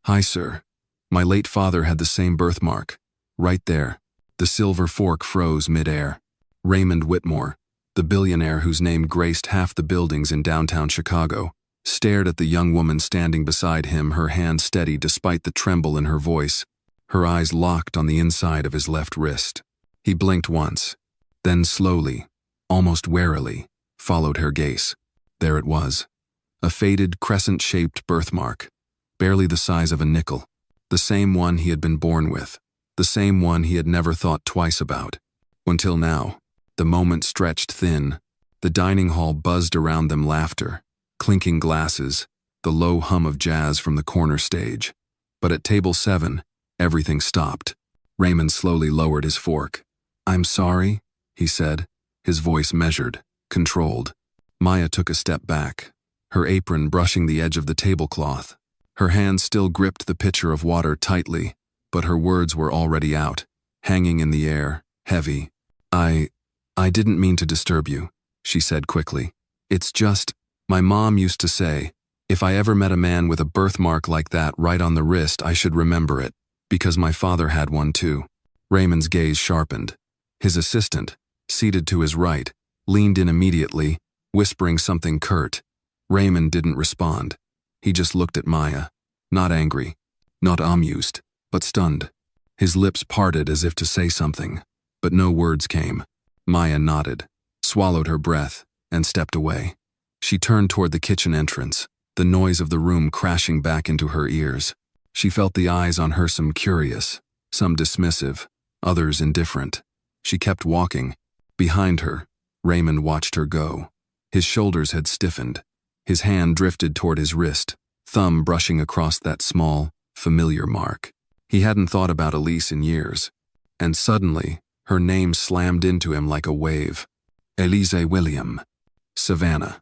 "Hi, sir. My late father had the same birthmark. Right there." The silver fork froze mid-air. Raymond Whitmore, the billionaire whose name graced half the buildings in downtown Chicago, stared at the young woman standing beside him, her hand steady despite the tremble in her voice, her eyes locked on the inside of his left wrist. He blinked once, then slowly, almost warily, followed her gaze. There it was, a faded, crescent-shaped birthmark, barely the size of a nickel, the same one he had been born with, the same one he had never thought twice about. Until now, the moment stretched thin, the dining hall buzzed around them, laughter, clinking glasses, the low hum of jazz from the corner stage. But at table 7, everything stopped. Raymond slowly lowered his fork. "I'm sorry," he said, his voice measured, controlled. Maya took a step back, her apron brushing the edge of the tablecloth. Her hand still gripped the pitcher of water tightly, but her words were already out, hanging in the air, heavy. I didn't mean to disturb you," she said quickly. "It's just, my mom used to say, if I ever met a man with a birthmark like that right on the wrist, I should remember it, because my father had one too." Raymond's gaze sharpened. His assistant, seated to his right, leaned in immediately, whispering something curt. Raymond didn't respond. He just looked at Maya, not angry, not amused, but stunned. His lips parted as if to say something, but no words came. Maya nodded, swallowed her breath, and stepped away. She turned toward the kitchen entrance, the noise of the room crashing back into her ears. She felt the eyes on her, some curious, some dismissive, others indifferent. She kept walking. Behind her, Raymond watched her go. His shoulders had stiffened. His hand drifted toward his wrist, thumb brushing across that small, familiar mark. He hadn't thought about Elise in years. And suddenly, her name slammed into him like a wave. Elise William. Savannah.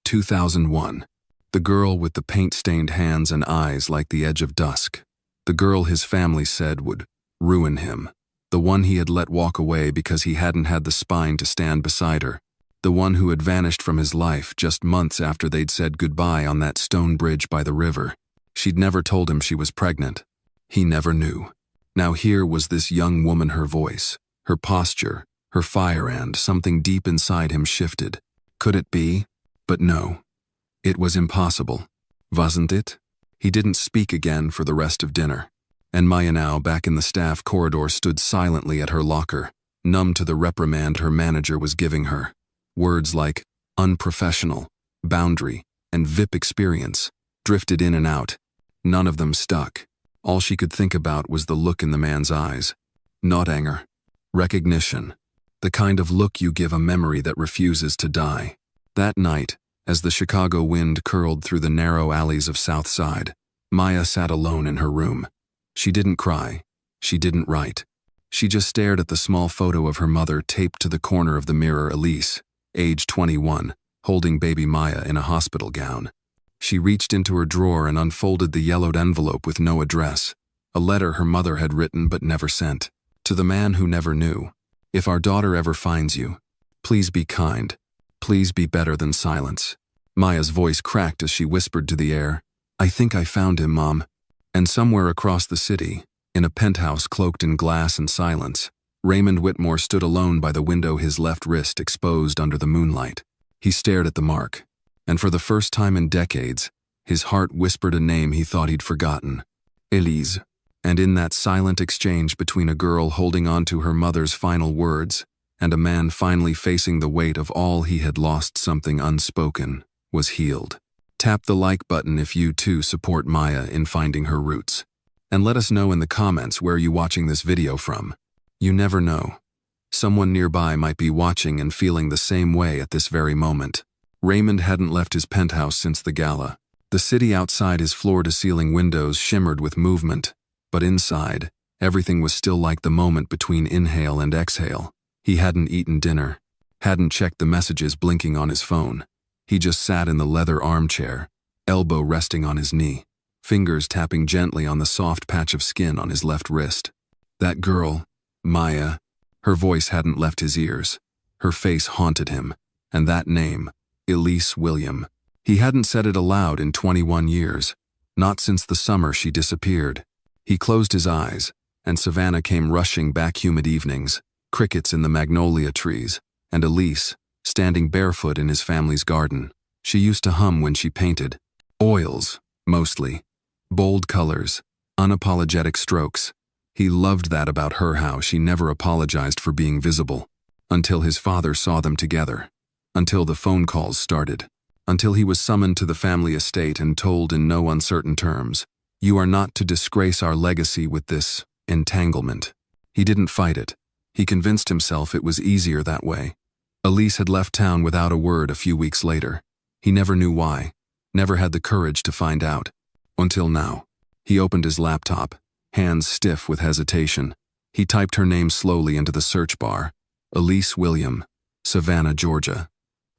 2001. The girl with the paint-stained hands and eyes like the edge of dusk. The girl his family said would ruin him. The one he had let walk away because he hadn't had the spine to stand beside her. The one who had vanished from his life just months after they'd said goodbye on that stone bridge by the river. She'd never told him she was pregnant. He never knew. Now here was this young woman, her voice, her posture, her fire, and something deep inside him shifted. Could it be? But no. It was impossible. Wasn't it? He didn't speak again for the rest of dinner. And Maya, now back in the staff corridor, stood silently at her locker, numb to the reprimand her manager was giving her. Words like unprofessional, boundary, and VIP experience drifted in and out. None of them stuck. All she could think about was the look in the man's eyes. Not anger. Recognition. The kind of look you give a memory that refuses to die. That night, as the Chicago wind curled through the narrow alleys of South Side, Maya sat alone in her room. She didn't cry. She didn't write. She just stared at the small photo of her mother taped to the corner of the mirror. Elise, age 21, holding baby Maya in a hospital gown. She reached into her drawer and unfolded the yellowed envelope with no address. A letter her mother had written but never sent. To the man who never knew. If our daughter ever finds you, please be kind. Please be better than silence. Maya's voice cracked as she whispered to the air, "I think I found him, Mom." And somewhere across the city, in a penthouse cloaked in glass and silence, Raymond Whitmore stood alone by the window, his left wrist exposed under the moonlight. He stared at the mark, and for the first time in decades, his heart whispered a name he thought he'd forgotten. Elise. And in that silent exchange between a girl holding on to her mother's final words and a man finally facing the weight of all he had lost, something unspoken was healed. Tap the like button if you too support Maya in finding her roots. And let us know in the comments where you're watching this video from. You never know. Someone nearby might be watching and feeling the same way at this very moment. Raymond hadn't left his penthouse since the gala. The city outside his floor-to-ceiling windows shimmered with movement, but inside, everything was still like the moment between inhale and exhale. He hadn't eaten dinner, hadn't checked the messages blinking on his phone. He just sat in the leather armchair, elbow resting on his knee, fingers tapping gently on the soft patch of skin on his left wrist. That girl, Maya, her voice hadn't left his ears. Her face haunted him, and that name, Elise William. He hadn't said it aloud in 21 years. Not since the summer she disappeared. He closed his eyes, and Savannah came rushing back. Humid evenings, crickets in the magnolia trees, and Elise, standing barefoot in his family's garden. She used to hum when she painted. Oils, mostly. Bold colors, unapologetic strokes. He loved that about her, how she never apologized for being visible. Until his father saw them together. Until the phone calls started. Until he was summoned to the family estate and told in no uncertain terms, "You are not to disgrace our legacy with this entanglement." He didn't fight it. He convinced himself it was easier that way. Elise had left town without a word a few weeks later. He never knew why, never had the courage to find out. Until now. He opened his laptop, hands stiff with hesitation. He typed her name slowly into the search bar. Elise William, Savannah, Georgia.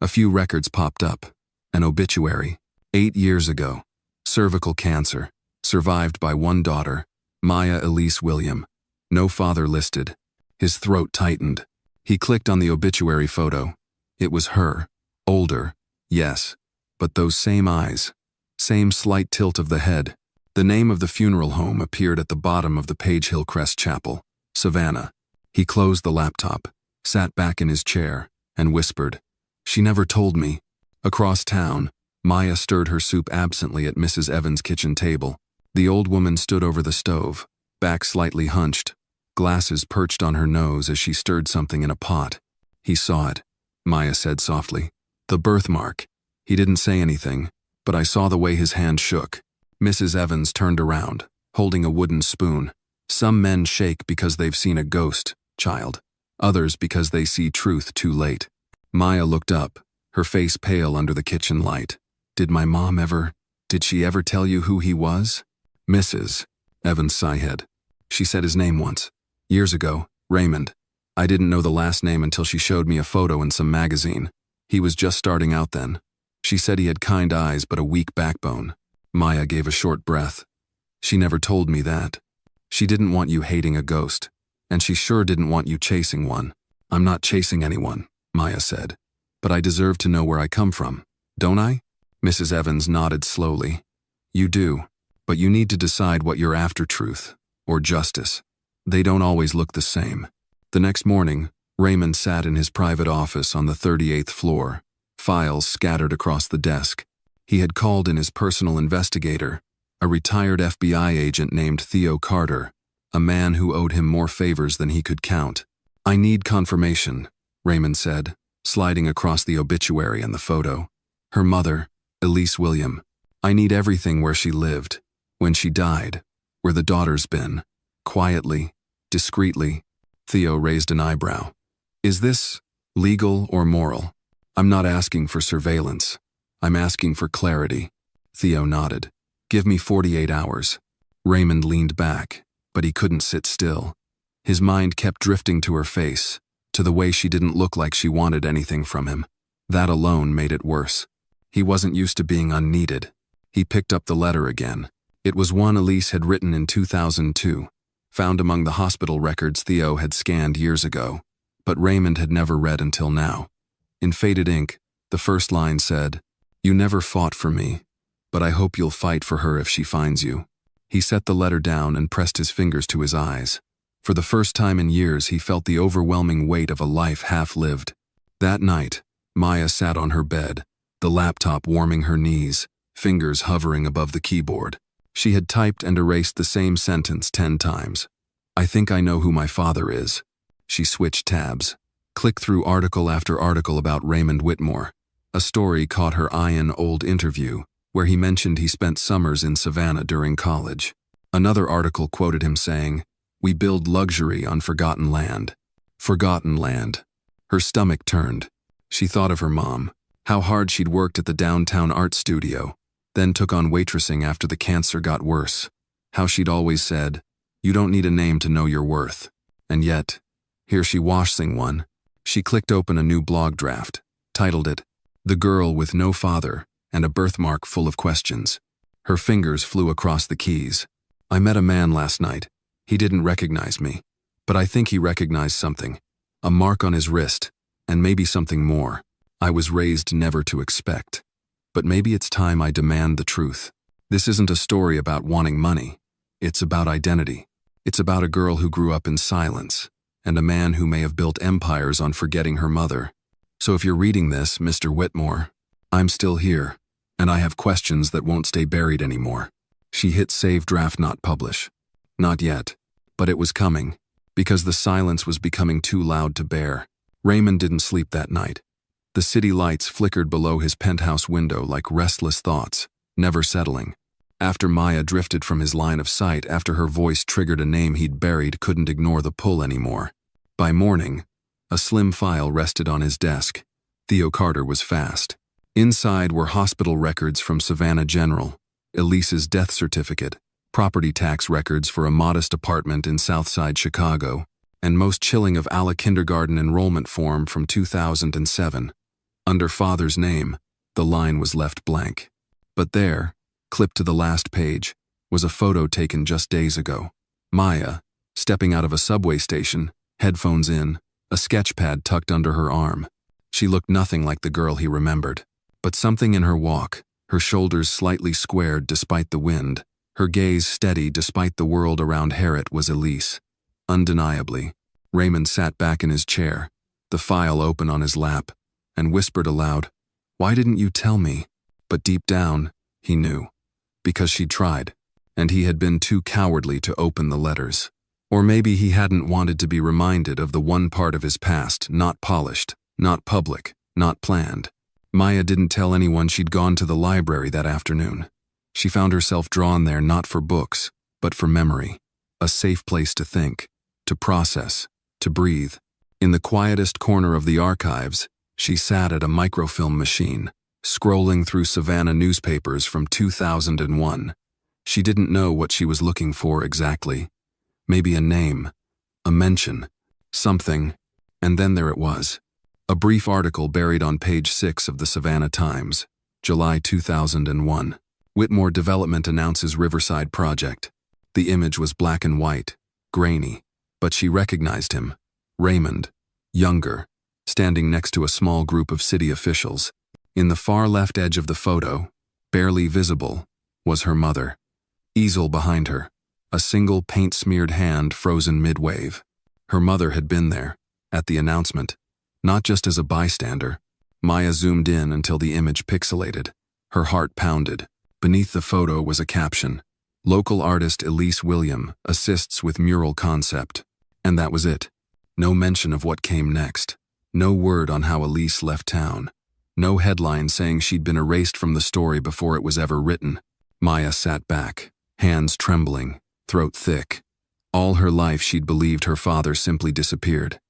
A few records popped up. An obituary. 8 years ago. Cervical cancer. Survived by one daughter, Maya Elise William. No father listed. His throat tightened. He clicked on the obituary photo. It was her. Older, yes. But those same eyes. Same slight tilt of the head. The name of the funeral home appeared at the bottom of the Page Hillcrest Chapel. Savannah. He closed the laptop, sat back in his chair, and whispered, "She never told me." Across town, Maya stirred her soup absently at Mrs. Evans' kitchen table. The old woman stood over the stove, back slightly hunched, glasses perched on her nose as she stirred something in a pot. "He saw it," Maya said softly. "The birthmark." He didn't say anything, but I saw the way his hand shook. Mrs. Evans turned around, holding a wooden spoon. "Some men shake because they've seen a ghost, child. Others because they see truth too late." Maya looked up, her face pale under the kitchen light. Did she ever tell you who he was?" "Mrs. Evans sighed. She said his name once. Years ago, Raymond. I didn't know the last name until she showed me a photo in some magazine. He was just starting out then. She said he had kind eyes but a weak backbone." Maya gave a short breath. "She never told me that. She didn't want you hating a ghost, and she sure didn't want you chasing one." "I'm not chasing anyone," Maya said. "But I deserve to know where I come from, don't I?" Mrs. Evans nodded slowly. "You do, but you need to decide what you're after, truth or justice. They don't always look the same." The next morning, Raymond sat in his private office on the 38th floor, files scattered across the desk. He had called in his personal investigator, a retired FBI agent named Theo Carter, a man who owed him more favors than he could count. "I need confirmation," Raymond said, sliding across the obituary and the photo. "Her mother, Elise William. I need everything where she lived, when she died, where the daughter's been. Quietly, discreetly." Theo raised an eyebrow. "Is this legal or moral?" "I'm not asking for surveillance. I'm asking for clarity." Theo nodded. "Give me 48 hours. Raymond leaned back, but he couldn't sit still. His mind kept drifting to her face, to the way she didn't look like she wanted anything from him. That alone made it worse. He wasn't used to being unneeded. He picked up the letter again. It was one Elise had written in 2002, found among the hospital records Theo had scanned years ago, but Raymond had never read until now. In faded ink, the first line said, "You never fought for me, but I hope you'll fight for her if she finds you." He set the letter down and pressed his fingers to his eyes. For the first time in years, he felt the overwhelming weight of a life half-lived. That night, Maya sat on her bed, the laptop warming her knees, fingers hovering above the keyboard. She had typed and erased the same sentence 10 times. "I think I know who my father is." She switched tabs, clicked through article after article about Raymond Whitmore. A story caught her eye, an old interview, where he mentioned he spent summers in Savannah during college. Another article quoted him saying, "We build luxury on forgotten land." Forgotten land. Her stomach turned. She thought of her mom, how hard she'd worked at the downtown art studio, then took on waitressing after the cancer got worse. How she'd always said, "You don't need a name to know your worth." And yet, here she washing one. She clicked open a new blog draft, titled it, "The Girl with No Father and a Birthmark Full of Questions." Her fingers flew across the keys. "I met a man last night. He didn't recognize me, but I think he recognized something. A mark on his wrist, and maybe something more. I was raised never to expect. But maybe it's time I demand the truth." This isn't a story about wanting money. It's about identity. It's about a girl who grew up in silence, and a man who may have built empires on forgetting her mother. So if you're reading this, Mr. Whitmore, I'm still here, and I have questions that won't stay buried anymore. She hit save draft not publish. Not yet, but it was coming, because the silence was becoming too loud to bear. Raymond didn't sleep that night. The city lights flickered below his penthouse window like restless thoughts, never settling. After Maya drifted from his line of sight, after her voice triggered a name he'd buried, couldn't ignore the pull anymore. By morning, a slim file rested on his desk. Theo Carter was fast. Inside were hospital records from Savannah General, Elise's death certificate, property tax records for a modest apartment in Southside Chicago, and most chilling of Alla kindergarten enrollment form from 2007. Under father's name, the line was left blank. But there, clipped to the last page, was a photo taken just days ago. Maya, stepping out of a subway station, headphones in, a sketch pad tucked under her arm. She looked nothing like the girl he remembered. But something in her walk, her shoulders slightly squared despite the wind, her gaze steady despite the world around Harriet, was Elise. Undeniably, Raymond sat back in his chair, the file open on his lap, and whispered aloud, "Why didn't you tell me?" But deep down, he knew. Because she'd tried, and he had been too cowardly to open the letters. Or maybe he hadn't wanted to be reminded of the one part of his past not polished, not public, not planned. Maya didn't tell anyone she'd gone to the library that afternoon. She found herself drawn there not for books, but for memory. A safe place to think, to process, to breathe. In the quietest corner of the archives, she sat at a microfilm machine, scrolling through Savannah newspapers from 2001. She didn't know what she was looking for exactly. Maybe a name, a mention, something, and then there it was. A brief article buried on page 6 of the Savannah Times, July 2001. Whitmore Development announces Riverside project. The image was black and white, grainy, but she recognized him. Raymond, younger, standing next to a small group of city officials. In the far left edge of the photo, barely visible, was her mother. Easel behind her, a single paint-smeared hand frozen mid-wave. Her mother had been there, at the announcement. Not just as a bystander. Maya zoomed in until the image pixelated. Her heart pounded. Beneath the photo was a caption. Local artist Elise William assists with mural concept. And that was it. No mention of what came next. No word on how Elise left town. No headline saying she'd been erased from the story before it was ever written. Maya sat back, hands trembling, throat thick. All her life she'd believed her father simply disappeared.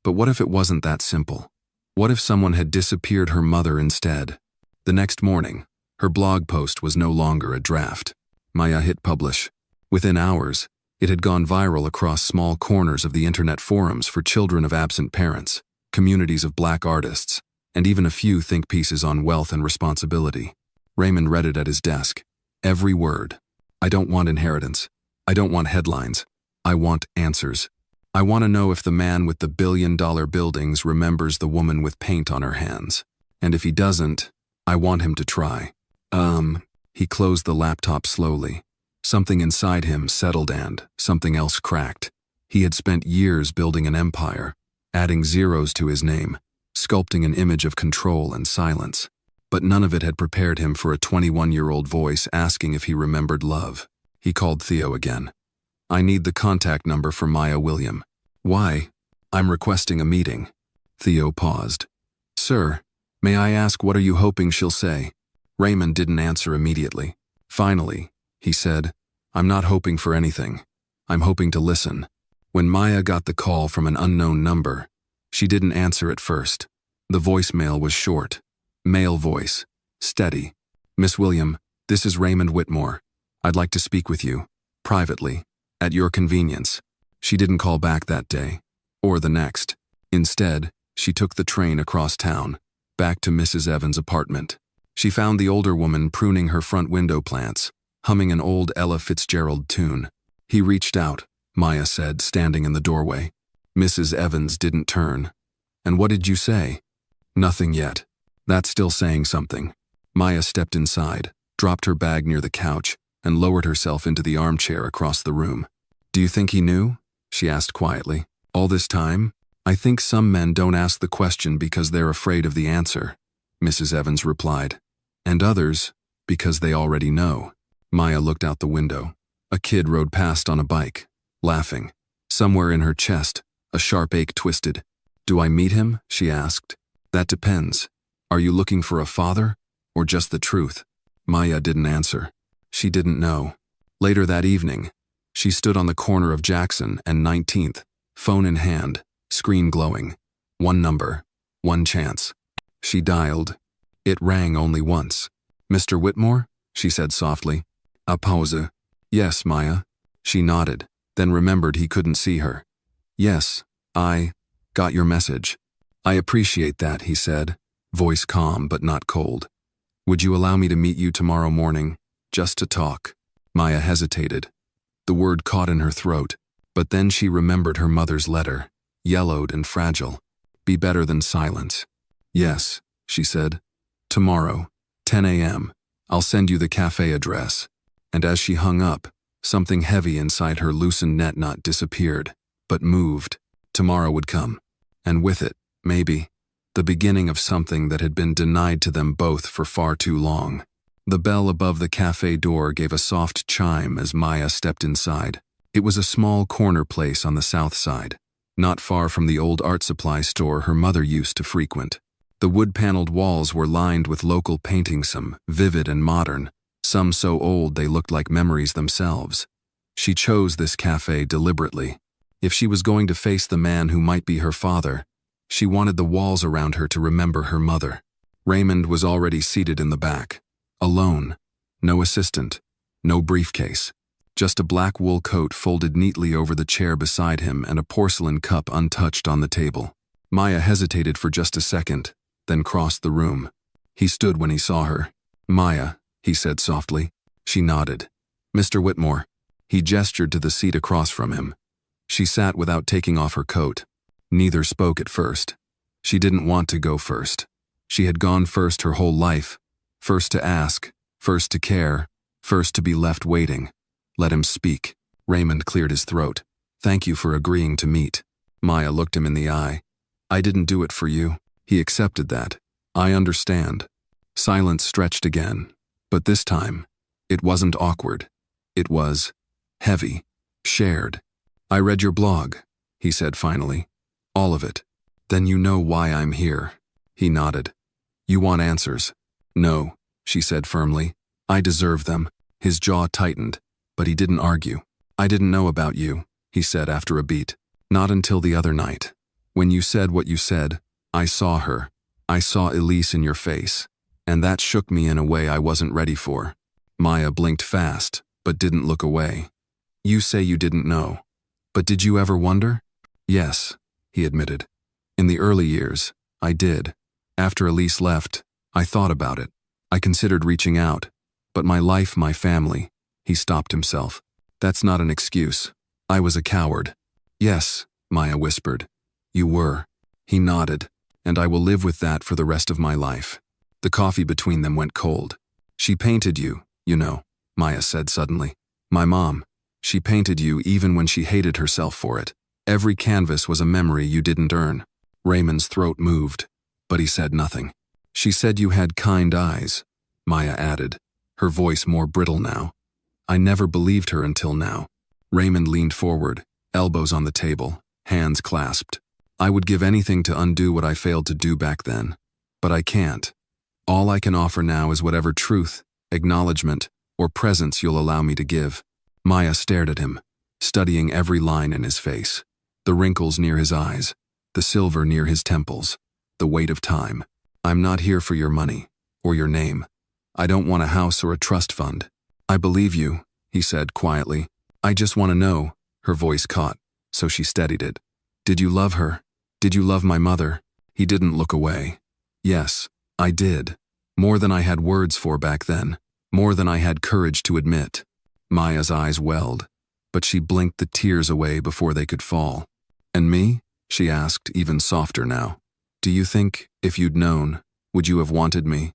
But what if it wasn't that simple? What if someone had disappeared her mother instead? The next morning, her blog post was no longer a draft. Maya hit publish. Within hours, it had gone viral across small corners of the internet forums for children of absent parents, communities of black artists, and even a few think pieces on wealth and responsibility. Raymond read it at his desk. Every word. I don't want inheritance. I don't want headlines. I want answers. I want to know if the man with the billion-dollar buildings remembers the woman with paint on her hands. And if he doesn't, I want him to try. He closed the laptop slowly. Something inside him settled and something else cracked. He had spent years building an empire, adding zeros to his name, sculpting an image of control and silence. But none of it had prepared him for a 21-year-old voice asking if he remembered love. He called Theo again. I need the contact number for Maya William. Why? I'm requesting a meeting. Theo paused. Sir, may I ask what are you hoping she'll say? Raymond didn't answer immediately. Finally, he said, I'm not hoping for anything. I'm hoping to listen. When Maya got the call from an unknown number, she didn't answer at first. The voicemail was short. Male voice. Steady. Miss William, this is Raymond Whitmore. I'd like to speak with you. Privately. At your convenience. She didn't call back that day. Or the next. Instead, she took the train across town, back to Mrs. Evans' apartment. She found the older woman pruning her front window plants, humming an old Ella Fitzgerald tune. He reached out, Maya said, standing in the doorway. Mrs. Evans didn't turn. And what did you say? Nothing yet. That's still saying something. Maya stepped inside, dropped her bag near the couch, and lowered herself into the armchair across the room. "Do you think he knew?" she asked quietly. "All this time? I think some men don't ask the question because they're afraid of the answer," Mrs. Evans replied. "And others, because they already know." Maya looked out the window. A kid rode past on a bike, laughing. Somewhere in her chest, a sharp ache twisted. "Do I meet him?" she asked. "That depends. Are you looking for a father, or just the truth?" Maya didn't answer. She didn't know. Later that evening, she stood on the corner of Jackson and 19th, phone in hand, screen glowing. One number, one chance. She dialed. It rang only once. "Mr. Whitmore?" she said softly. "A pause." "Yes, Maya." She nodded, then remembered he couldn't see her. "Yes, I got your message." "I appreciate that," he said, voice calm but not cold. "Would you allow me to meet you tomorrow morning, just to talk?" Maya hesitated. The word caught in her throat, but then she remembered her mother's letter, yellowed and fragile. Be better than silence. "Yes," she said. "Tomorrow, 10 a.m. I'll send you the cafe address." And as she hung up, something heavy inside her loosened net knot disappeared, but moved. Tomorrow would come. And with it, maybe, the beginning of something that had been denied to them both for far too long. The bell above the cafe door gave a soft chime as Maya stepped inside. It was a small corner place on the south side, not far from the old art supply store her mother used to frequent. The wood-paneled walls were lined with local paintings, some vivid and modern, some so old they looked like memories themselves. She chose this cafe deliberately. If she was going to face the man who might be her father, she wanted the walls around her to remember her mother. Raymond was already seated in the back, alone, no assistant, no briefcase, just a black wool coat folded neatly over the chair beside him and a porcelain cup untouched on the table. Maya hesitated for just a second, then crossed the room. He stood when he saw her. "Maya," he said softly. She nodded. "Mr. Whitmore." He gestured to the seat across from him. She sat without taking off her coat. Neither spoke at first. She didn't want to go first. She had gone first her whole life. First to ask, first to care, first to be left waiting. Let him speak. Raymond cleared his throat. "Thank you for agreeing to meet." Maya looked him in the eye. "I didn't do it for you." He accepted that. "I understand." Silence stretched again, but this time, it wasn't awkward. It was heavy, shared. "I read your blog," he said finally. "All of it." "Then you know why I'm here." He nodded. "You want answers?" "No," she said firmly. "I deserve them." His jaw tightened, but he didn't argue. "I didn't know about you," he said after a beat. "Not until the other night. When you said what you said, I saw her. I saw Elise in your face. And that shook me in a way I wasn't ready for." Maya blinked fast, but didn't look away. "You say you didn't know. But did you ever wonder?" "Yes," he admitted. "In the early years, I did. After Elise left, I thought about it. I considered reaching out. But my life, my family." He stopped himself. "That's not an excuse. I was a coward." "Yes," Maya whispered. "You were." He nodded. "And I will live with that for the rest of my life." The coffee between them went cold. "She painted you, you know," Maya said suddenly. "My mom. She painted you even when she hated herself for it. Every canvas was a memory you didn't earn." Raymond's throat moved, but he said nothing. "She said you had kind eyes," Maya added, her voice more brittle now. "I never believed her until now." Raymond leaned forward, elbows on the table, hands clasped. "I would give anything to undo what I failed to do back then. But I can't. All I can offer now is whatever truth, acknowledgement, or presence you'll allow me to give." Maya stared at him, studying every line in his face. The wrinkles near his eyes, the silver near his temples, the weight of time. "I'm not here for your money, or your name. I don't want a house or a trust fund." "I believe you," he said quietly. "I just want to know." Her voice caught, so she steadied it. "Did you love her? Did you love my mother?" He didn't look away. "Yes, I did. More than I had words for back then. More than I had courage to admit." Maya's eyes welled, but she blinked the tears away before they could fall. "And me?" she asked, even softer now. "Do you think, if you'd known, would you have wanted me?"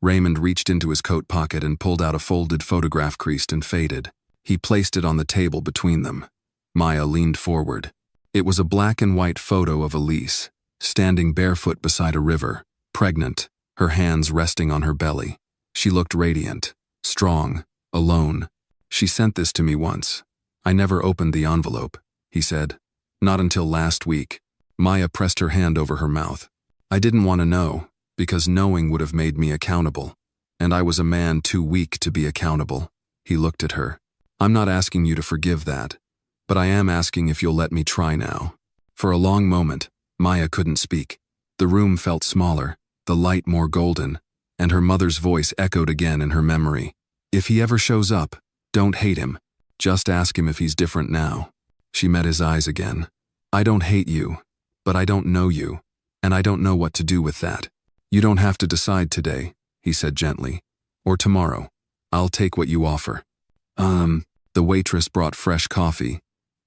Raymond reached into his coat pocket and pulled out a folded photograph creased and faded. He placed it on the table between them. Maya leaned forward. It was a black and white photo of Elise, standing barefoot beside a river, pregnant, her hands resting on her belly. She looked radiant, strong, alone. "She sent this to me once. I never opened the envelope," he said. "Not until last week." Maya pressed her hand over her mouth. "I didn't want to know, because knowing would have made me accountable. And I was a man too weak to be accountable." He looked at her. "I'm not asking you to forgive that, but I am asking if you'll let me try now." For a long moment, Maya couldn't speak. The room felt smaller, the light more golden, and her mother's voice echoed again in her memory. "If he ever shows up, don't hate him. Just ask him if he's different now." She met his eyes again. "I don't hate you, but I don't know you, and I don't know what to do with that. You don't have to decide today," he said gently. "Or tomorrow. I'll take what you offer." The waitress brought fresh coffee,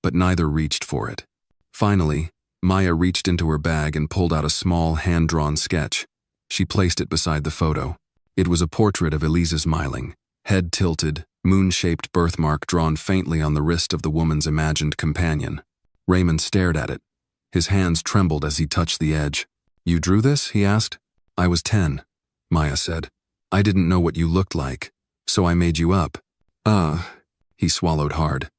but neither reached for it. Finally, Maya reached into her bag and pulled out a small, hand-drawn sketch. She placed it beside the photo. It was a portrait of Elise's smiling, head tilted, moon-shaped birthmark drawn faintly on the wrist of the woman's imagined companion. Raymond stared at it. His hands trembled as he touched the edge. "You drew this?" he asked. "I was 10, Maya said. "I didn't know what you looked like, so I made you up." He swallowed hard.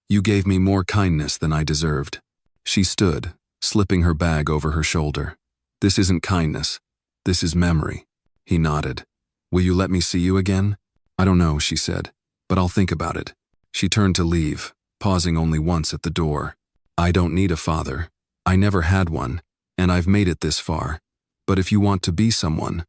"You gave me more kindness than I deserved." She stood, slipping her bag over her shoulder. "This isn't kindness. This is memory." He nodded. "Will you let me see you again?" "I don't know," she said, "but I'll think about it." She turned to leave, pausing only once at the door. "I don't need a father. I never had one, and I've made it this far. But if you want to be someone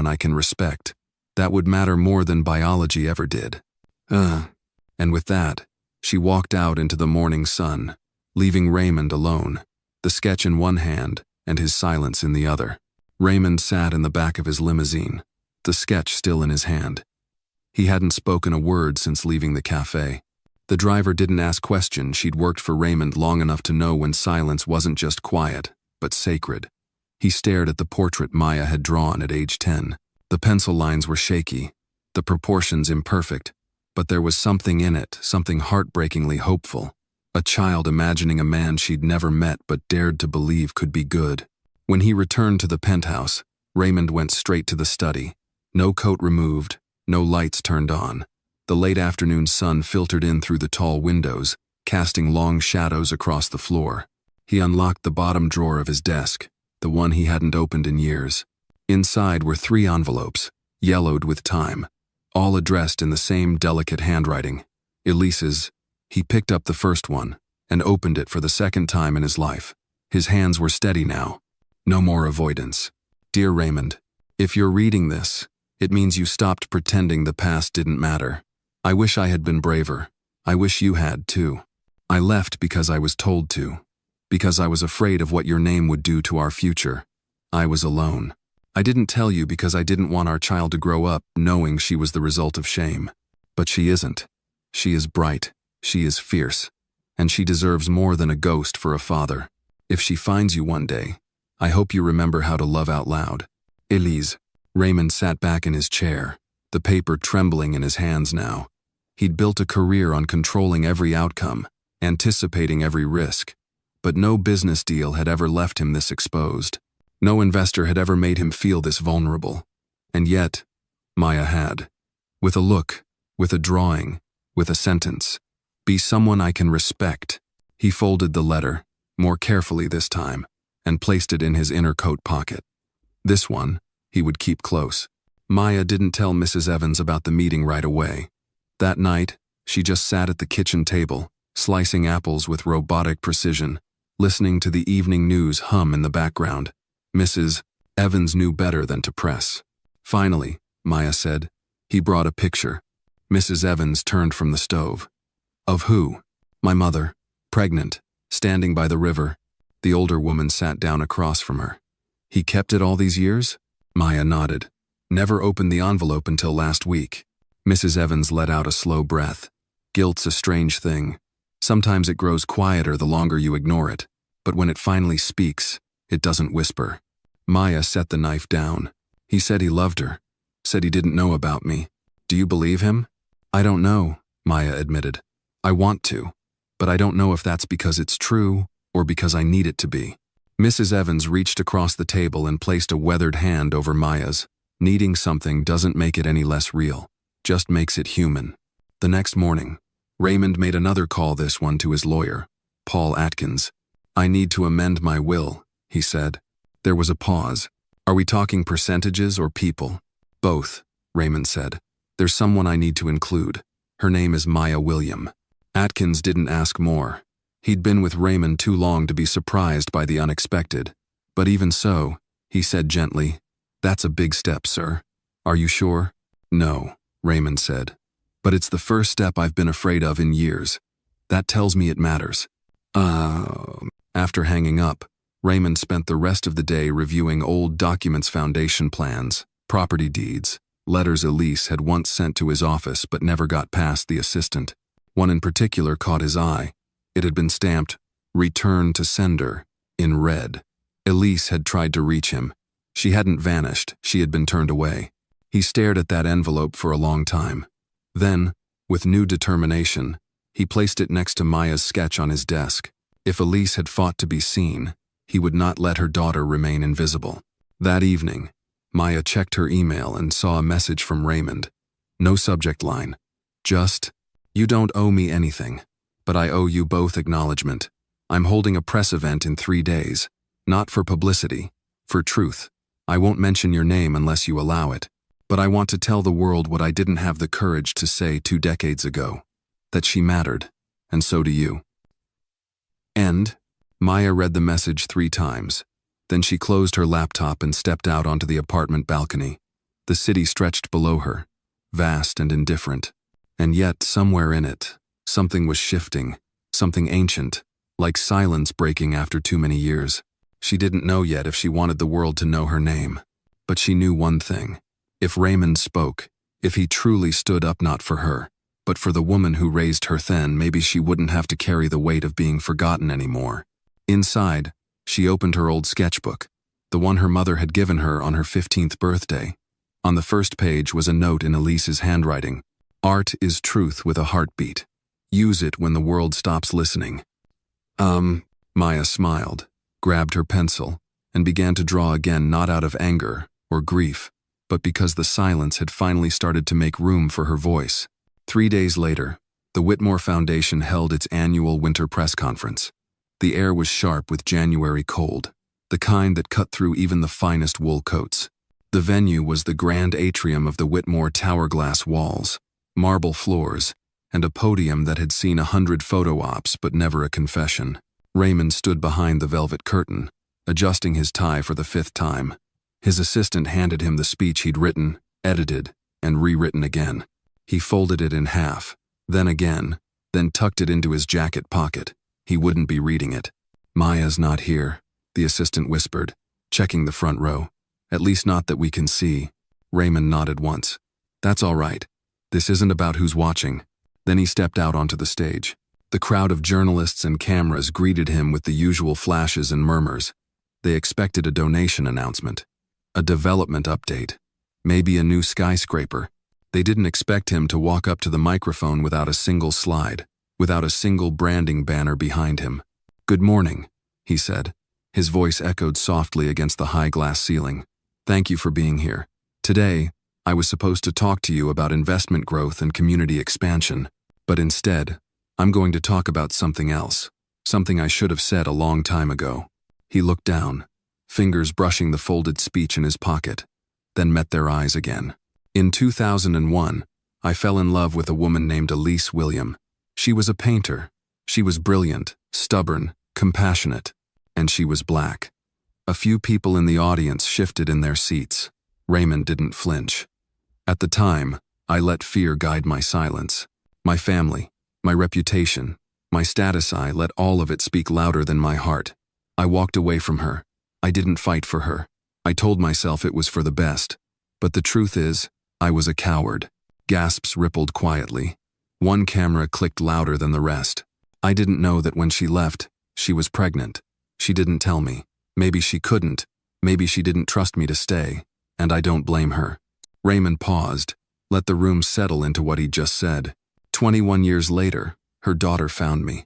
I can respect. That would matter more than biology ever did." And with that, she walked out into the morning sun, leaving Raymond alone, the sketch in one hand and his silence in the other. Raymond sat in the back of his limousine, the sketch still in his hand. He hadn't spoken a word since leaving the cafe. The driver didn't ask questions. She'd worked for Raymond long enough to know when silence wasn't just quiet, but sacred. He stared at the portrait Maya had drawn at age 10. The pencil lines were shaky, the proportions imperfect, but there was something in it, something heartbreakingly hopeful. A child imagining a man she'd never met but dared to believe could be good. When he returned to the penthouse, Raymond went straight to the study. No coat removed, no lights turned on. The late afternoon sun filtered in through the tall windows, casting long shadows across the floor. He unlocked the bottom drawer of his desk, the one he hadn't opened in years. Inside were 3 envelopes, yellowed with time, all addressed in the same delicate handwriting. Elise's. He picked up the first one and opened it for the second time in his life. His hands were steady now. No more avoidance. "Dear Raymond, if you're reading this, it means you stopped pretending the past didn't matter. I wish I had been braver. I wish you had, too. I left because I was told to, because I was afraid of what your name would do to our future. I was alone. I didn't tell you because I didn't want our child to grow up knowing she was the result of shame. But she isn't. She is bright. She is fierce. And she deserves more than a ghost for a father. If she finds you one day, I hope you remember how to love out loud. Elise." Raymond sat back in his chair, the paper trembling in his hands now. He'd built a career on controlling every outcome, anticipating every risk. But no business deal had ever left him this exposed. No investor had ever made him feel this vulnerable. And yet, Maya had. With a look, with a drawing, with a sentence. "Be someone I can respect." He folded the letter, more carefully this time, and placed it in his inner coat pocket. This one, he would keep close. Maya didn't tell Mrs. Evans about the meeting right away. That night, she just sat at the kitchen table, slicing apples with robotic precision, listening to the evening news hum in the background. Mrs. Evans knew better than to press. "Finally," Maya said. He brought a picture. Mrs. Evans turned from the stove. "Of who?" "My mother, pregnant, standing by the river." The older woman sat down across from her. "He kept it all these years?" Maya nodded. "Never opened the envelope until last week." Mrs. Evans let out a slow breath. "Guilt's a strange thing. Sometimes it grows quieter the longer you ignore it, but when it finally speaks, it doesn't whisper." Maya set the knife down. "He said he loved her. Said he didn't know about me. Do you believe him? I don't know, Maya admitted. I want to, but I don't know if that's because it's true or because I need it to be. Mrs. Evans reached across the table and placed a weathered hand over Maya's. Needing something doesn't make it any less real, just makes it human. The next morning, Raymond made another call, this one to his lawyer, Paul Atkins. I need to amend my will, he said. There was a pause. Are we talking percentages or people? Both, Raymond said. There's someone I need to include. Her name is Maya William. Atkins didn't ask more. He'd been with Raymond too long to be surprised by the unexpected. But even so, he said gently, that's a big step, sir. Are you sure? No, Raymond said. But it's the first step I've been afraid of in years. That tells me it matters. After hanging up, Raymond spent the rest of the day reviewing old documents, foundation plans, property deeds, letters Elise had once sent to his office but never got past the assistant. One in particular caught his eye. It had been stamped, "Return to sender," in red. Elise had tried to reach him. She hadn't vanished, she had been turned away. He stared at that envelope for a long time. Then, with new determination, he placed it next to Maya's sketch on his desk. If Elise had fought to be seen, he would not let her daughter remain invisible. That evening, Maya checked her email and saw a message from Raymond. No subject line. Just, you don't owe me anything, but I owe you both acknowledgement. I'm holding a press event in 3 days. Not for publicity, for truth. I won't mention your name unless you allow it. But I want to tell the world what I didn't have the courage to say 2 decades ago. That she mattered, and so do you. End. Maya read the message 3 times. Then she closed her laptop and stepped out onto the apartment balcony. The city stretched below her, vast and indifferent. And yet, somewhere in it, something was shifting, something ancient, like silence breaking after too many years. She didn't know yet if she wanted the world to know her name. But she knew one thing. If Raymond spoke, if he truly stood up not for her, but for the woman who raised her, then maybe she wouldn't have to carry the weight of being forgotten anymore. Inside, she opened her old sketchbook, the one her mother had given her on her 15th birthday. On the first page was a note in Elise's handwriting. Art is truth with a heartbeat. Use it when the world stops listening. Maya smiled, grabbed her pencil, and began to draw again, not out of anger or grief, but because the silence had finally started to make room for her voice. 3 days later, the Whitmore Foundation held its annual winter press conference. The air was sharp with January cold, the kind that cut through even the finest wool coats. The venue was the grand atrium of the Whitmore tower glass walls, marble floors, and a podium that had seen 100 photo ops but never a confession. Raymond stood behind the velvet curtain, adjusting his tie for the 5th time. His assistant handed him the speech he'd written, edited, and rewritten again. He folded it in half, then again, then tucked it into his jacket pocket. He wouldn't be reading it. Maya's not here, the assistant whispered, checking the front row. At least not that we can see. Raymond nodded once. That's all right. This isn't about who's watching. Then he stepped out onto the stage. The crowd of journalists and cameras greeted him with the usual flashes and murmurs. They expected a donation announcement, a development update, maybe a new skyscraper. They didn't expect him to walk up to the microphone without a single slide, without a single branding banner behind him. Good morning, he said. His voice echoed softly against the high glass ceiling. Thank you for being here. Today, I was supposed to talk to you about investment growth and community expansion, but instead, I'm going to talk about something else, something I should have said a long time ago. He looked down, fingers brushing the folded speech in his pocket, then met their eyes again. In 2001, I fell in love with a woman named Elise William. She was a painter. She was brilliant, stubborn, compassionate, and she was black. A few people in the audience shifted in their seats. Raymond didn't flinch. At the time, I let fear guide my silence. My family, my reputation, my status, I let all of it speak louder than my heart. I walked away from her. I didn't fight for her. I told myself it was for the best. But the truth is, I was a coward. Gasps rippled quietly. One camera clicked louder than the rest. I didn't know that when she left, she was pregnant. She didn't tell me. Maybe she couldn't. Maybe she didn't trust me to stay. And I don't blame her. Raymond paused, let the room settle into what he'd just said. 21 years later, her daughter found me.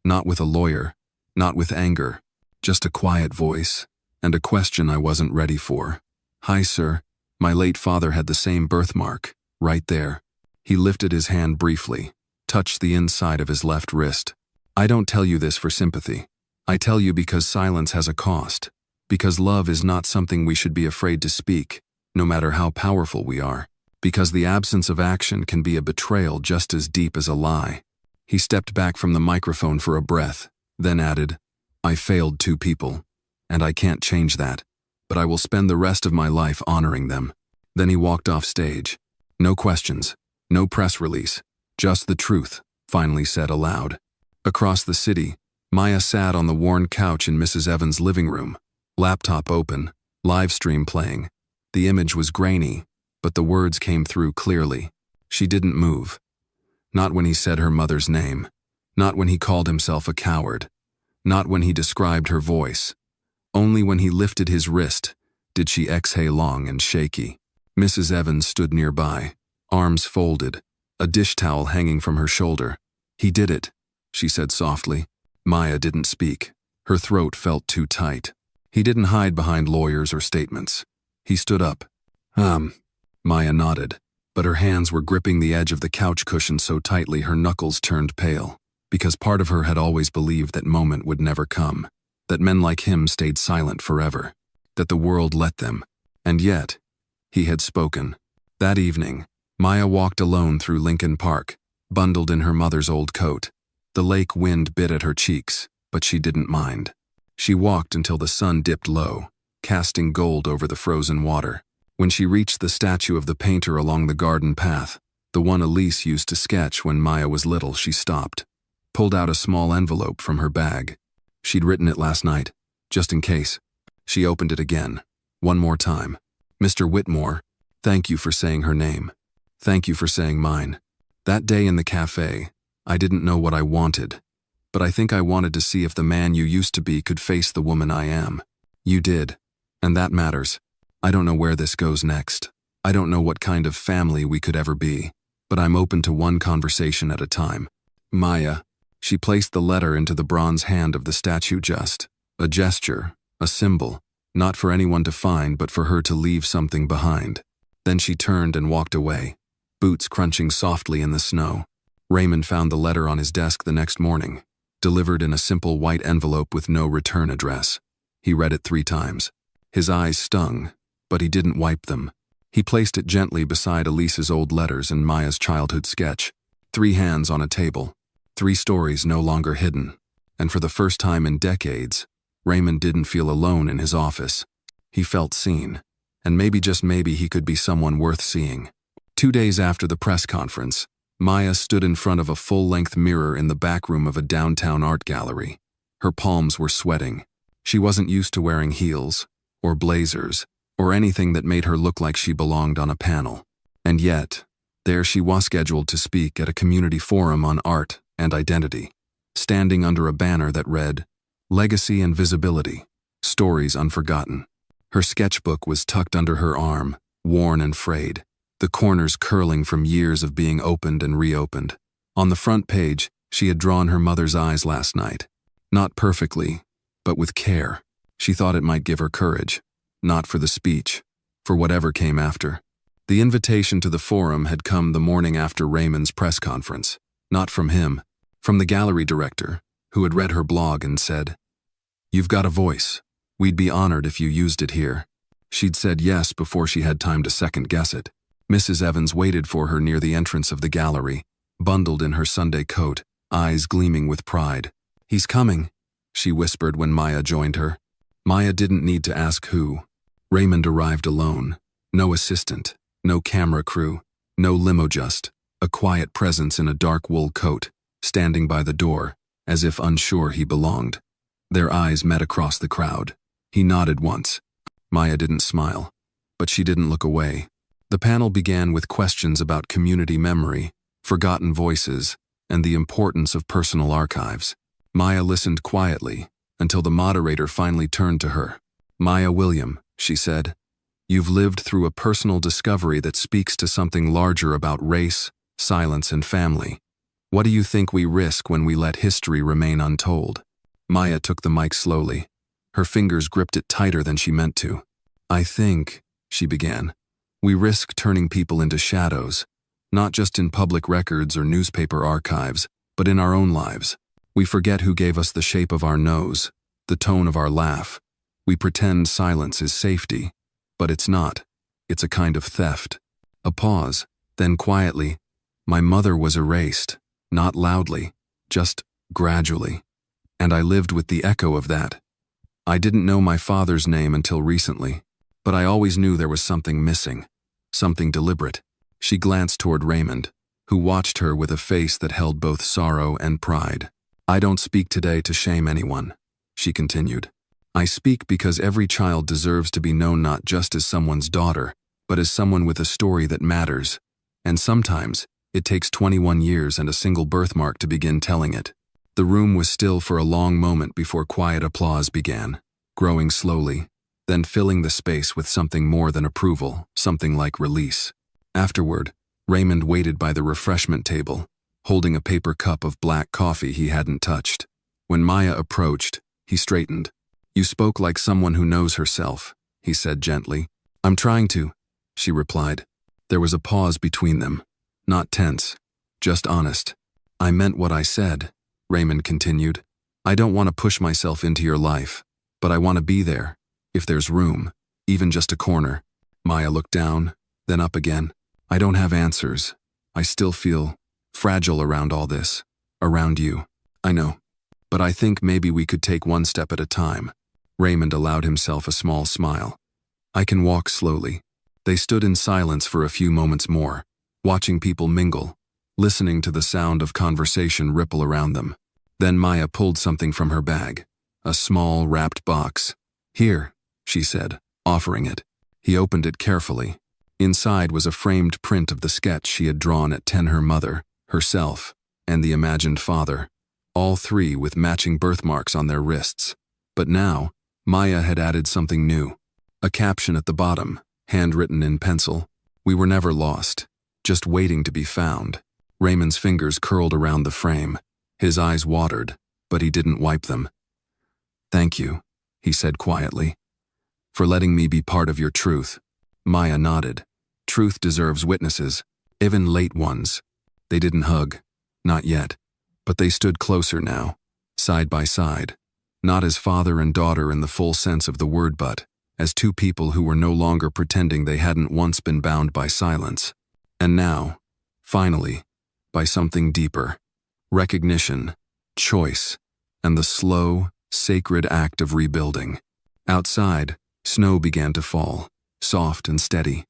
Not with a lawyer, not with anger, just a quiet voice, and a question I wasn't ready for. "Hi, sir. My late father had the same birthmark, right there." He lifted his hand briefly, touched the inside of his left wrist. "I don't tell you this for sympathy. I tell you because silence has a cost, because love is not something we should be afraid to speak, no matter how powerful we are, because the absence of action can be a betrayal just as deep as a lie." He stepped back from the microphone for a breath, then added, "I failed 2 people, and I can't change that, but I will spend the rest of my life honoring them." Then he walked off stage. "No questions, no press release, just the truth," finally said aloud. Across the city, Maya sat on the worn couch in Mrs. Evans' living room, laptop open, live stream playing. The image was grainy, but the words came through clearly. She didn't move. Not when he said her mother's name. Not when he called himself a coward. Not when he described her voice. Only when he lifted his wrist did she exhale long and shaky. Mrs. Evans stood nearby, arms folded, a dish towel hanging from her shoulder. "He did it," she said softly. Maya didn't speak. Her throat felt too tight. He didn't hide behind lawyers or statements. He stood up. Maya nodded, but her hands were gripping the edge of the couch cushion so tightly her knuckles turned pale, because part of her had always believed that moment would never come, that men like him stayed silent forever, that the world let them. And yet, he had spoken. That evening, Maya walked alone through Lincoln Park, bundled in her mother's old coat. The lake wind bit at her cheeks, but she didn't mind. She walked until the sun dipped low, casting gold over the frozen water. When she reached the statue of the painter along the garden path, the one Elise used to sketch when Maya was little, she stopped, pulled out a small envelope from her bag. She'd written it last night, just in case. She opened it again, one more time. "Mr. Whitmore, thank you for saying her name. Thank you for saying mine. That day in the cafe, I didn't know what I wanted, but I think I wanted to see if the man you used to be could face the woman I am. You did, and that matters. I don't know where this goes next. I don't know what kind of family we could ever be, but I'm open to one conversation at a time. Maya." She placed the letter into the bronze hand of the statue, just a gesture, a symbol, not for anyone to find but for her to leave something behind. Then she turned and walked away, boots crunching softly in the snow. Raymond found the letter on his desk the next morning, delivered in a simple white envelope with no return address. He read it 3 times. His eyes stung, but he didn't wipe them. He placed it gently beside Elise's old letters and Maya's childhood sketch. 3 hands on a table, 3 stories no longer hidden. And for the first time in decades, Raymond didn't feel alone in his office. He felt seen, and maybe, just maybe, he could be someone worth seeing. 2 days after the press conference, Maya stood in front of a full-length mirror in the back room of a downtown art gallery. Her palms were sweating. She wasn't used to wearing heels, or blazers, or anything that made her look like she belonged on a panel. And yet, there she was, scheduled to speak at a community forum on art and identity, standing under a banner that read, "Legacy and Visibility, Stories Unforgotten." Her sketchbook was tucked under her arm, worn and frayed, the corners curling from years of being opened and reopened. On the front page, she had drawn her mother's eyes last night. Not perfectly, but with care. She thought it might give her courage, not for the speech, for whatever came after. The invitation to the forum had come the morning after Raymond's press conference, not from him, from the gallery director, who had read her blog and said, "You've got a voice. We'd be honored if you used it here." She'd said yes before she had time to second-guess it. Mrs. Evans waited for her near the entrance of the gallery, bundled in her Sunday coat, eyes gleaming with pride. "He's coming," she whispered when Maya joined her. Maya didn't need to ask who. Raymond arrived alone. No assistant, no camera crew, no limo, just a quiet presence in a dark wool coat, standing by the door, as if unsure he belonged. Their eyes met across the crowd. He nodded once. Maya didn't smile, but she didn't look away. The panel began with questions about community memory, forgotten voices, and the importance of personal archives. Maya listened quietly until the moderator finally turned to her. "Maya William," she said, You've lived through a personal discovery that speaks to something larger about race, silence, and family. What do you think we risk when we let history remain untold? Maya took the mic slowly. Her fingers gripped it tighter than she meant to. I think, she began, we risk turning people into shadows, not just in public records or newspaper archives, but in our own lives. We forget who gave us the shape of our nose, the tone of our laugh. We pretend silence is safety, but it's not. It's a kind of theft. A pause, then quietly, my mother was erased, not loudly, just gradually. And I lived with the echo of that. I didn't know my father's name until recently, but I always knew there was something missing, something deliberate. She glanced toward Raymond, who watched her with a face that held both sorrow and pride. I don't speak today to shame anyone, she continued. I speak because every child deserves to be known not just as someone's daughter, but as someone with a story that matters. And sometimes, it takes 21 years and a single birthmark to begin telling it. The room was still for a long moment before quiet applause began, growing slowly, then filling the space with something more than approval, something like release. Afterward, Raymond waited by the refreshment table, holding a paper cup of black coffee he hadn't touched. When Maya approached, he straightened. You spoke like someone who knows herself, he said gently. I'm trying to, she replied. There was a pause between them, not tense, just honest. I meant what I said, Raymond continued. I don't want to push myself into your life, but I want to be there, if there's room, even just a corner. Maya looked down, then up again. I don't have answers. I still feel fragile around all this, around you. I know. But I think maybe we could take one step at a time. Raymond allowed himself a small smile. I can walk slowly. They stood in silence for a few moments more, watching people mingle, listening to the sound of conversation ripple around them. Then Maya pulled something from her bag, a small, wrapped box. Here, she said, offering it. He opened it carefully. Inside was a framed print of the sketch she had drawn at 10, her mother, herself, and the imagined father, all three with matching birthmarks on their wrists. But now, Maya had added something new. A caption at the bottom, handwritten in pencil. We were never lost, just waiting to be found. Raymond's fingers curled around the frame. His eyes watered, but he didn't wipe them. Thank you, he said quietly, for letting me be part of your truth. Maya nodded. Truth deserves witnesses, even late ones. They didn't hug, not yet, but they stood closer now, side by side, not as father and daughter in the full sense of the word, but as two people who were no longer pretending they hadn't once been bound by silence. And now, finally, by something deeper. Recognition, choice, and the slow, sacred act of rebuilding. Outside, snow began to fall, soft and steady.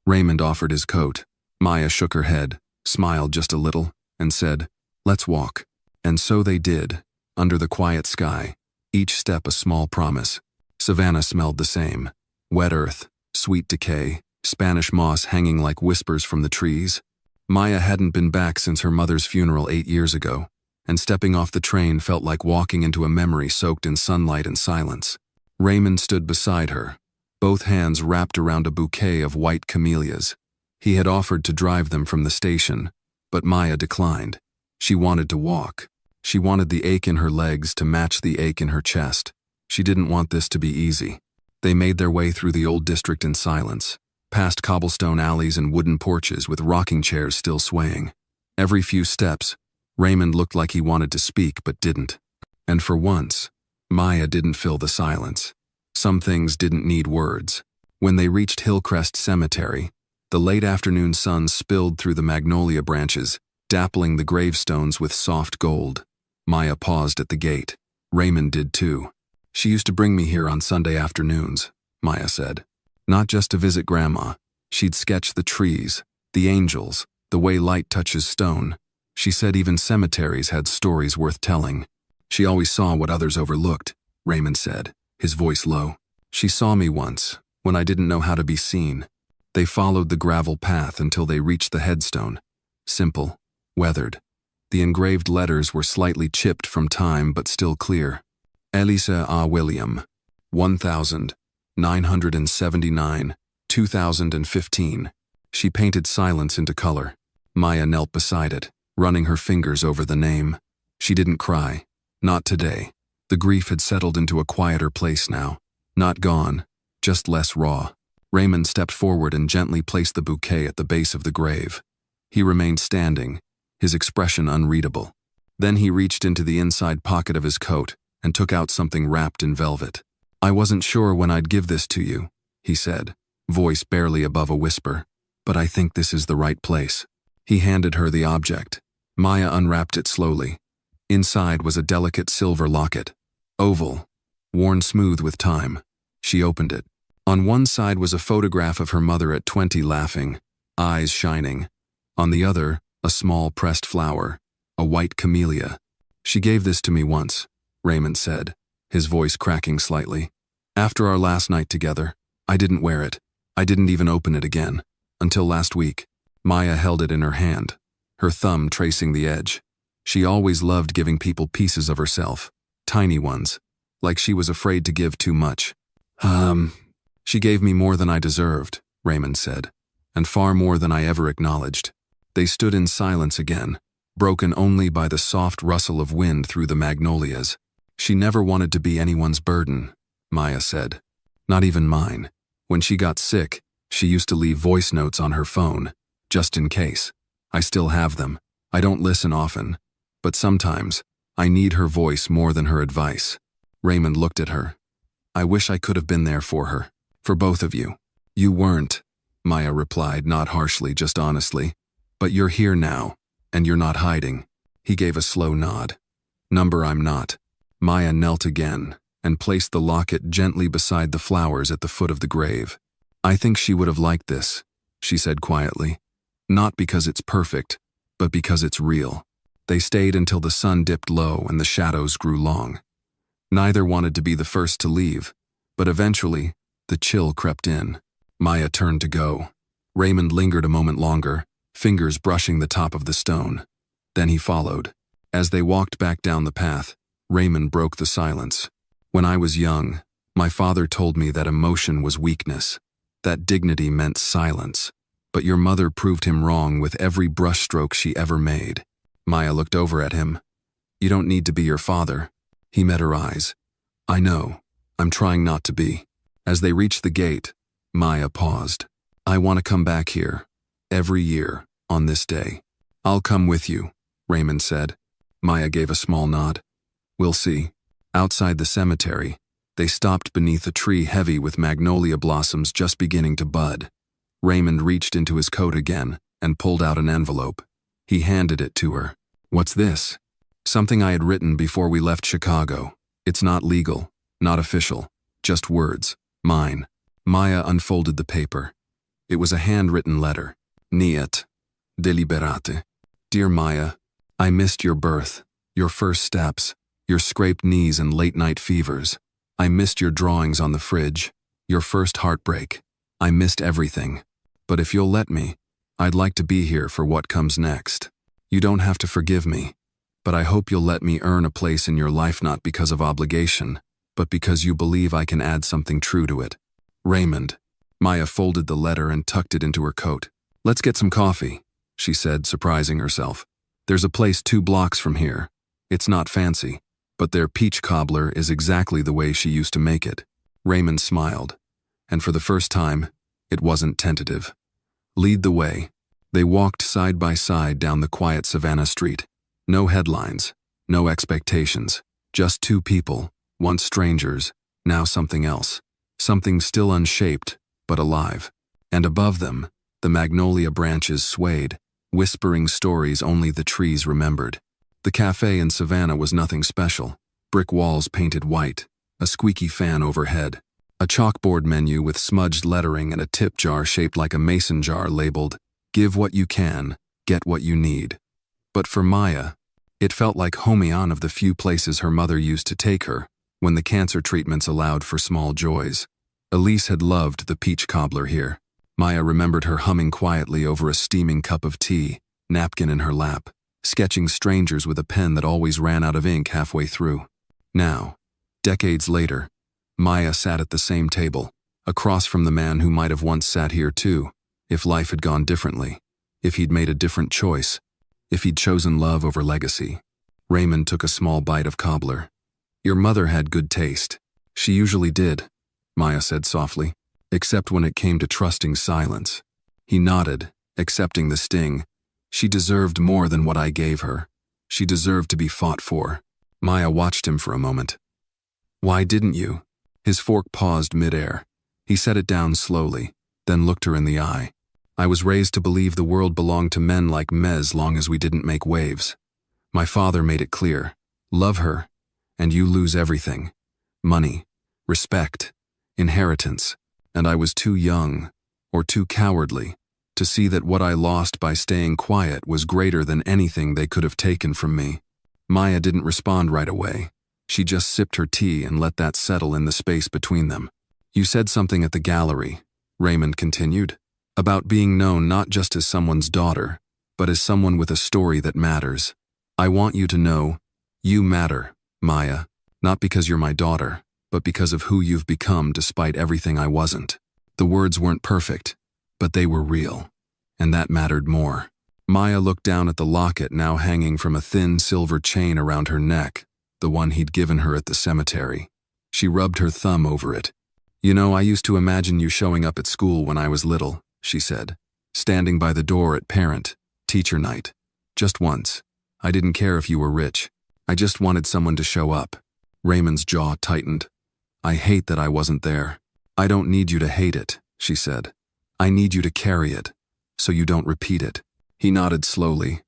Raymond offered his coat. Maya shook her head, smiled just a little, and said, Let's walk. And so they did, under the quiet sky, each step a small promise. Savannah smelled the same. Wet earth, sweet decay, Spanish moss hanging like whispers from the trees. Maya hadn't been back since her mother's funeral 8 years ago, and stepping off the train felt like walking into a memory soaked in sunlight and silence. Raymond stood beside her, both hands wrapped around a bouquet of white camellias. He had offered to drive them from the station, but Maya declined. She wanted to walk. She wanted the ache in her legs to match the ache in her chest. She didn't want this to be easy. They made their way through the old district in silence, past cobblestone alleys and wooden porches with rocking chairs still swaying. Every few steps, Raymond looked like he wanted to speak but didn't. And for once, Maya didn't fill the silence. Some things didn't need words. When they reached Hillcrest Cemetery, the late afternoon sun spilled through the magnolia branches, dappling the gravestones with soft gold. Maya paused at the gate. Raymond did too. She used to bring me here on Sunday afternoons, Maya said. Not just to visit Grandma. She'd sketch the trees, the angels, the way light touches stone. She said even cemeteries had stories worth telling. She always saw what others overlooked, Raymond said, his voice low. She saw me once, when I didn't know how to be seen. They followed the gravel path until they reached the headstone. Simple, weathered. The engraved letters were slightly chipped from time but still clear. Elisa A. William, 1979, 2015. She painted silence into color. Maya knelt beside it, running her fingers over the name. She didn't cry. Not today. The grief had settled into a quieter place now. Not gone, just less raw. Raymond stepped forward and gently placed the bouquet at the base of the grave. He remained standing, his expression unreadable. Then he reached into the inside pocket of his coat and took out something wrapped in velvet. "I wasn't sure when I'd give this to you," he said, voice barely above a whisper, "but I think this is the right place." He handed her the object. Maya unwrapped it slowly. Inside was a delicate silver locket, oval, worn smooth with time. She opened it. On one side was a photograph of her mother at 20 laughing, eyes shining. On the other, a small pressed flower, a white camellia. "She gave this to me once," Raymond said, his voice cracking slightly. "After our last night together, I didn't wear it. I didn't even open it again. Until last week." Maya held it in her hand, her thumb tracing the edge. She always loved giving people pieces of herself, tiny ones, like she was afraid to give too much. She gave me more than I deserved," Raymond said, "and far more than I ever acknowledged." They stood in silence again, broken only by the soft rustle of wind through the magnolias. "She never wanted to be anyone's burden," Maya said. "Not even mine. When she got sick, she used to leave voice notes on her phone, just in case. I still have them. I don't listen often, but sometimes I need her voice more than her advice." Raymond looked at her. "I wish I could have been there for her. For both of you." "You weren't," Maya replied, not harshly, just honestly. "But you're here now, and you're not hiding." He gave a slow nod. "Number I'm not." Maya knelt again and placed the locket gently beside the flowers at the foot of the grave. "I think she would have liked this," she said quietly. "Not because it's perfect, but because it's real." They stayed until the sun dipped low and the shadows grew long. Neither wanted to be the first to leave, but eventually, the chill crept in. Maya turned to go. Raymond lingered a moment longer, fingers brushing the top of the stone. Then he followed. As they walked back down the path, Raymond broke the silence. "When I was young, my father told me that emotion was weakness, that dignity meant silence. But your mother proved him wrong with every brushstroke she ever made." Maya looked over at him. "You don't need to be your father." He met her eyes. "I know. I'm trying not to be." As they reached the gate, Maya paused. "I want to come back here, every year, on this day." "I'll come with you," Raymond said. Maya gave a small nod. "We'll see." Outside the cemetery, they stopped beneath a tree heavy with magnolia blossoms just beginning to bud. Raymond reached into his coat again and pulled out an envelope. He handed it to her. "What's this?" "Something I had written before we left Chicago. It's not legal, not official, just words. Mine." Maya unfolded the paper. It was a handwritten letter. "Niet. Deliberate. Dear Maya, I missed your birth, your first steps, your scraped knees and late-night fevers. I missed your drawings on the fridge, your first heartbreak. I missed everything. But if you'll let me, I'd like to be here for what comes next. You don't have to forgive me, but I hope you'll let me earn a place in your life not because of obligation, but because you believe I can add something true to it. Raymond." Maya folded the letter and tucked it into her coat. "Let's get some coffee," she said, surprising herself. "There's a place 2 blocks from here. It's not fancy, but their peach cobbler is exactly the way she used to make it." Raymond smiled, and for the first time, it wasn't tentative. "Lead the way." They walked side by side down the quiet Savannah street. No headlines, no expectations, just 2 people, once strangers, now something else. Something still unshaped, but alive. And above them, the magnolia branches swayed, whispering stories only the trees remembered. The cafe in Savannah was nothing special. Brick walls painted white, a squeaky fan overhead, a chalkboard menu with smudged lettering and a tip jar shaped like a mason jar labeled, "Give what you can, get what you need." But for Maya, it felt like Homeon of the few places her mother used to take her when the cancer treatments allowed for small joys. Elise had loved the peach cobbler here. Maya remembered her humming quietly over a steaming cup of tea, napkin in her lap, sketching strangers with a pen that always ran out of ink halfway through. Now, decades later, Maya sat at the same table, across from the man who might have once sat here too, if life had gone differently, if he'd made a different choice, if he'd chosen love over legacy. Raymond took a small bite of cobbler. Your mother had good taste. She usually did, Maya said softly, except when it came to trusting silence. He nodded, accepting the sting. She deserved more than what I gave her. She deserved to be fought for. Maya watched him for a moment. Why didn't you? His fork paused midair. He set it down slowly, then looked her in the eye. I was raised to believe the world belonged to men like Mez long as we didn't make waves. My father made it clear. Love her, and you lose everything. Money, respect, inheritance. And I was too young, or too cowardly, to see that what I lost by staying quiet was greater than anything they could have taken from me. Maya didn't respond right away. She just sipped her tea and let that settle in the space between them. You said something at the gallery, Raymond continued, about being known not just as someone's daughter, but as someone with a story that matters. I want you to know, you matter, Maya, not because you're my daughter, but because of who you've become despite everything I wasn't. The words weren't perfect, but they were real, and that mattered more. Maya looked down at the locket now hanging from a thin silver chain around her neck, the one he'd given her at the cemetery. She rubbed her thumb over it. You know, I used to imagine you showing up at school when I was little, she said, standing by the door at parent-teacher night. Just once. I didn't care if you were rich. I just wanted someone to show up. Raymond's jaw tightened. I hate that I wasn't there. I don't need you to hate it, she said. I need you to carry it, so you don't repeat it. He nodded slowly.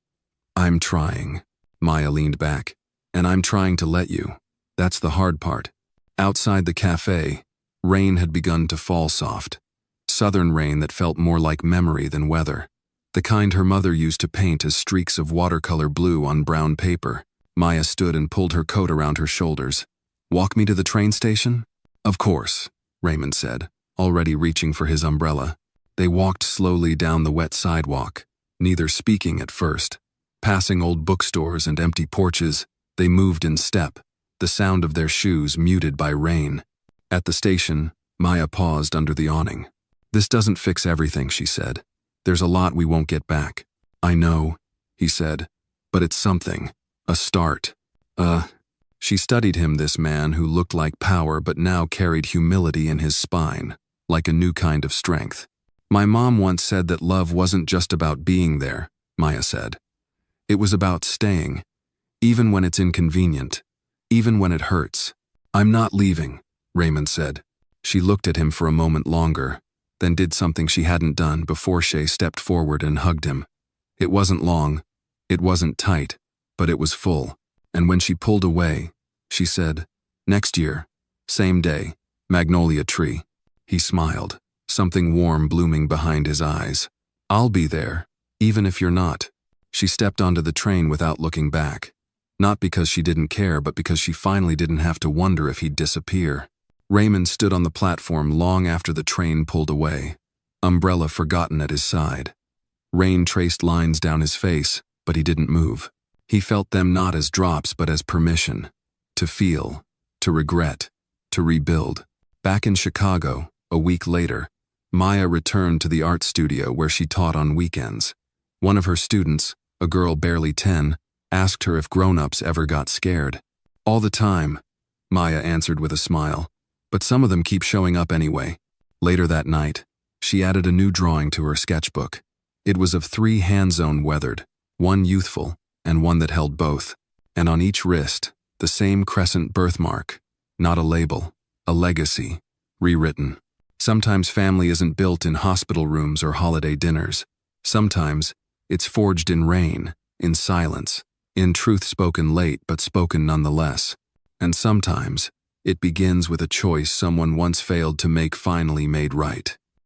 I'm trying. Maya leaned back. And I'm trying to let you. That's the hard part. Outside the cafe, rain had begun to fall soft. Southern rain that felt more like memory than weather. The kind her mother used to paint as streaks of watercolor blue on brown paper. Maya stood and pulled her coat around her shoulders. Walk me to the train station? Of course, Raymond said, already reaching for his umbrella. They walked slowly down the wet sidewalk, neither speaking at first. Passing old bookstores and empty porches, they moved in step, the sound of their shoes muted by rain. At the station, Maya paused under the awning. This doesn't fix everything, she said. There's a lot we won't get back. I know, he said, but it's something. A start. She studied him, this man who looked like power but now carried humility in his spine, like a new kind of strength. My mom once said that love wasn't just about being there, Maya said. It was about staying, even when it's inconvenient, even when it hurts. I'm not leaving, Raymond said. She looked at him for a moment longer, then did something she hadn't done before. She stepped forward and hugged him. It wasn't long, it wasn't tight, but it was full. And when she pulled away, she said, next year, same day, magnolia tree. He smiled, something warm blooming behind his eyes. I'll be there, even if you're not. She stepped onto the train without looking back. Not because she didn't care, but because she finally didn't have to wonder if he'd disappear. Raymond stood on the platform long after the train pulled away, umbrella forgotten at his side. Rain traced lines down his face, but he didn't move. He felt them not as drops but as permission. To feel, to regret, to rebuild. Back in Chicago, a week later, Maya returned to the art studio where she taught on weekends. One of her students, a girl barely 10, asked her if grown-ups ever got scared. All the time, Maya answered with a smile, but some of them keep showing up anyway. Later that night, she added a new drawing to her sketchbook. It was of 3 hands weathered, one youthful, and one that held both. And on each wrist, the same crescent birthmark, not a label, a legacy, rewritten. Sometimes family isn't built in hospital rooms or holiday dinners. Sometimes it's forged in rain, in silence, in truth spoken late but spoken nonetheless. And sometimes it begins with a choice someone once failed to make finally made right.